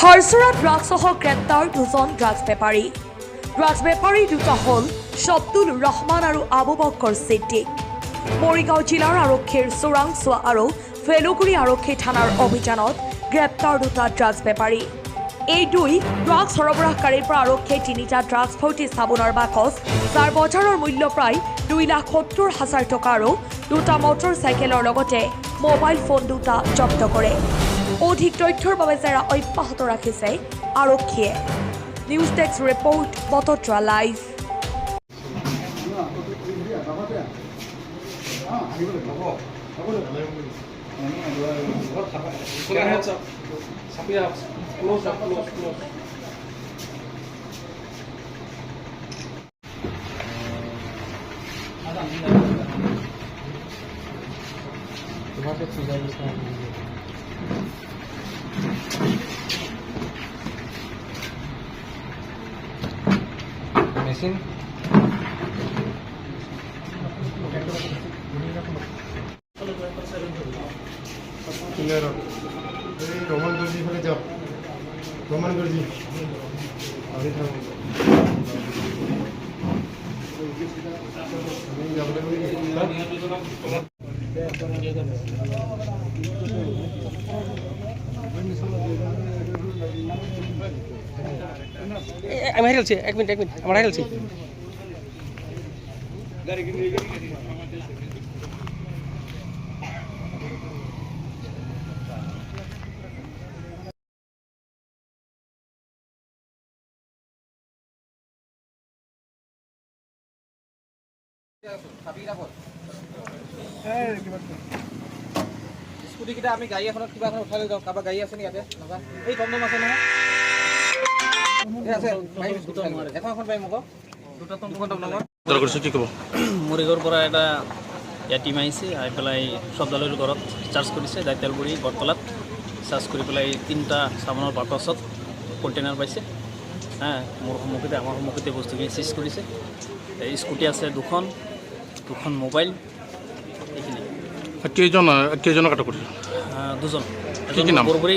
খৰচৰা ড্ৰাগছসহ গ্ৰেপ্তাৰ দুজন ড্ৰাগছ বেপাৰী। ড্ৰাগছ বেপাৰী দুটা হ'ল শব্দুল ৰহমান আৰু আবু বক্কৰ ছিদ্দিক। মৰিগাঁও জিলাৰ আৰক্ষীৰ চোৰাংচোৱা আৰু ভেলুগুৰি আৰক্ষী থানাৰ অভিযানত গ্ৰেপ্তাৰ দুটা ড্ৰাগছ বেপাৰী। এই দুই ড্ৰাগছ সৰবৰাহকাৰীৰ পৰা আৰক্ষীয়ে তিনিটা ড্ৰাগছ ভৰ্তি চাবোনৰ বাকচ, যাৰ বজাৰৰ মূল্য প্ৰায় 2,70,000 টকা আৰু দুটা মটৰ চাইকেলৰ লগতে মোবাইল ফোন দুটা জব্দ কৰে। অধিক তথ্যৰ বাবে জেৰা অব্যাহত ৰাখিছে আৰক্ষীয়ে। News desk report, Batadrava live. Machine রোমান গর্জি হলে যাও রোমান গর্জি আগে থাকো আমি হারিয়ে গেছি। এক মিনিট আমার হারিয়ে গেছি। স্কুটি কেইটা আমি গাড়ী এখনত কিবা এখন উঠাই লৈ যাওঁ। কাৰোবাৰ গাড়ী আছে নেকি ইয়াতে? এই টমটম আছে নহয়, আছে এখন এখন পাই মোক দুটা টমটম কি ক'ব? মৰিগাঁৱৰ পৰা এটা টিম আহিছে, আহি পেলাই শব্দালয়ৰ ঘৰত চাৰ্জ কৰিছে। দাইতালগুৰি বৰতলাত চাৰ্জ কৰি পেলাই 3টা চাবোনৰ বাকচত কণ্টেইনাৰ পাইছে। মোৰ সন্মুখতে আমাৰ সন্মুখতে বস্তুখিনি চিজ কৰিছে। স্কুটি আছে দুখন মোবাইল, এইখিনি। কেইজনক আটক কৰিছে? দুজন। কি কি নাম? বৰগুৰি,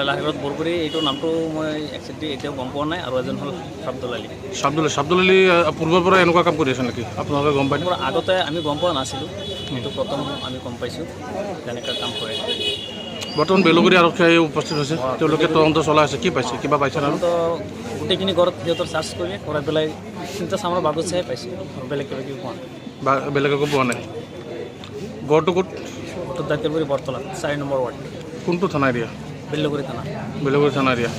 লাহিৰত বৰগুৰি, এইটো নামটো মই একজেক্টলি এতিয়াও গম পোৱা নাই। আৰু এজন হ'ল চাব্দুল আলী। চাব্দুল আলী পূৰ্বৰ পৰা এনেকুৱা কাম কৰি আছে নেকি? আপোনালোকে গম পায়? আগতে আমি গম পোৱা নাছিলোঁ, কিন্তু প্ৰথম আমি গম পাইছোঁ তেনেকুৱা কাম কৰে। বৰ্তমান বেলুগুৰি আৰক্ষী উপস্থিত হৈছে, তেওঁলোকে তদন্ত চলাই আছে। কি পাইছে? কিবা পাইছে না? গোটেইখিনি ঘৰত সিহঁতৰ চাৰ্জ কৰাই পেলাই 3টা চামৰ বাগচহে পাইছে, বেলেগ কিবা কিবি পোৱা নাই। বেলেগ একো পোৱা নাই। গড়টো ক'ত? দাইতালগুৰি বৰতলাত 4 নম্বৰ ৱাৰ্ড। কোনটো থানা এৰিয়া? বেলুগুৰি থানা। বেলুগুৰি থানা এৰিয়া।